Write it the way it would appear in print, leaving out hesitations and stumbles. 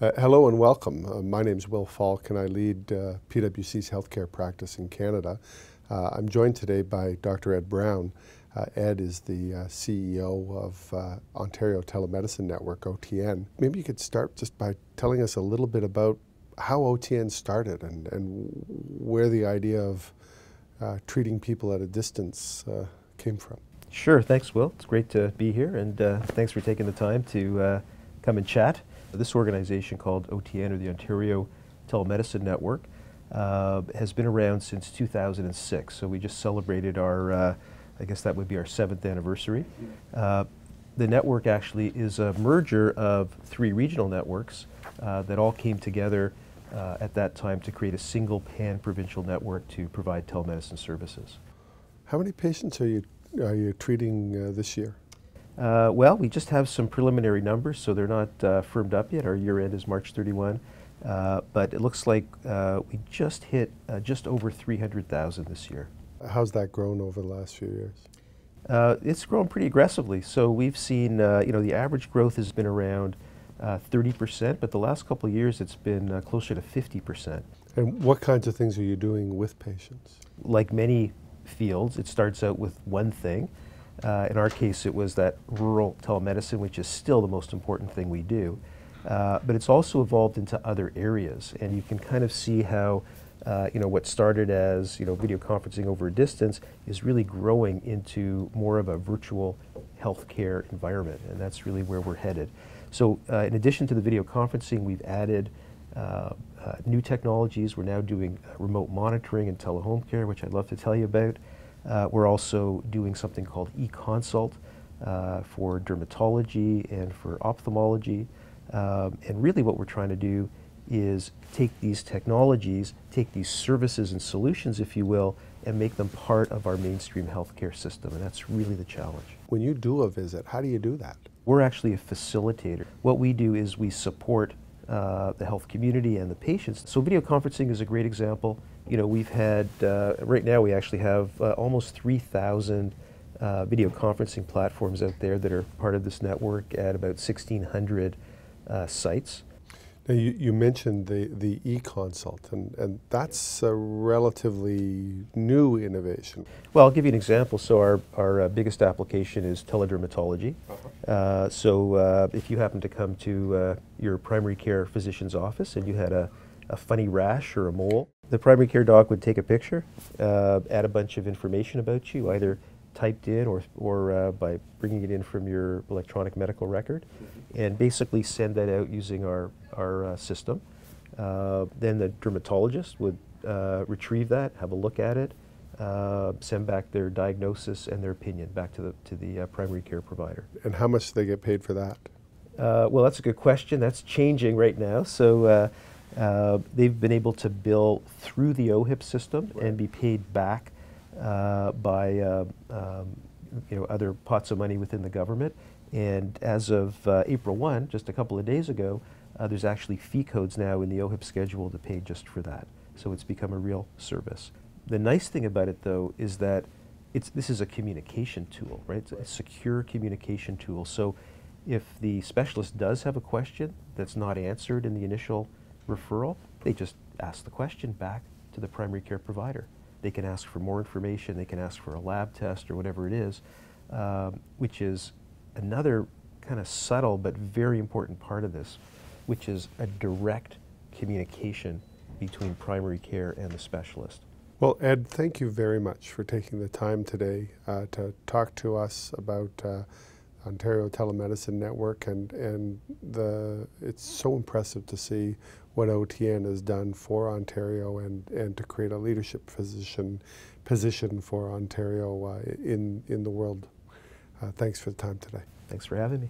Hello and welcome. My name is Will Falk and I lead PwC's healthcare practice in Canada. I'm joined today by Dr. Ed Brown. Ed is the CEO of Ontario Telemedicine Network, OTN. Maybe you could start just by telling us a little bit about how OTN started and where the idea of treating people at a distance came from. Sure, thanks Will. It's great to be here, and thanks for taking the time to come and chat. This organization called OTN, or the Ontario Telemedicine Network, has been around since 2006, so we just celebrated our, I guess that would be our 7th anniversary. The network actually is a merger of 3 regional networks that all came together at that time to create a single pan-provincial network to provide telemedicine services. How many patients are you treating this year? Well, we just have some preliminary numbers, so they're not firmed up yet. Our year end is March 31, but it looks like we just hit just over 300,000 this year. How's that grown over the last few years? It's grown pretty aggressively. So we've seen, the average growth has been around 30%, but the last couple of years it's been closer to 50%. And what kinds of things are you doing with patients? Like many fields, it starts out with one thing. In our case, it was that rural telemedicine, which is still the most important thing we do. But it's also evolved into other areas, and you can kind of see how what started as video conferencing over a distance is really growing into more of a virtual healthcare environment, and that's really where we're headed. So in addition to the video conferencing, we've added new technologies. We're now doing remote monitoring and telehome care, which I'd love to tell you about. We're also doing something called e-consult for dermatology and for ophthalmology. And really what we're trying to do is take these technologies, take these services and solutions, if you will, and make them part of our mainstream healthcare system. And that's really the challenge. When you do a visit, how do you do that? We're actually a facilitator. What we do is we support the health community and the patients. So video conferencing is a great example. We've had, right now we actually have almost 3,000 video conferencing platforms out there that are part of this network at about 1,600 sites. Now you mentioned the e-consult, and that's a relatively new innovation. Well, I'll give you an example. So our biggest application is teledermatology. So if you happen to come to your primary care physician's office and you had a funny rash or a mole, the primary care doc would take a picture, add a bunch of information about you, either typed in or by bringing it in from your electronic medical record, and basically send that out using our system. Then the dermatologist would retrieve that, have a look at it, send back their diagnosis and their opinion back to the primary care provider. And how much do they get paid for that? Well, that's a good question. That's changing right now. So they've been able to bill through the OHIP system and be paid back by other pots of money within the government. And as of April 1, just a couple of days ago, there's actually fee codes now in the OHIP schedule to pay just for that. So it's become a real service. The nice thing about it, though, is that this is a communication tool, right? It's a secure communication tool. So if the specialist does have a question that's not answered in the initial referral, they just ask the question back to the primary care provider. They can ask for more information, they can ask for a lab test or whatever it is, which is another kind of subtle but very important part of this, which is a direct communication between primary care and the specialist. Well, Ed, thank you very much for taking the time today to talk to us about Ontario Telemedicine Network, and it's so impressive to see what OTN has done for Ontario and to create a leadership position for Ontario in the world. Thanks for the time today. Thanks for having me.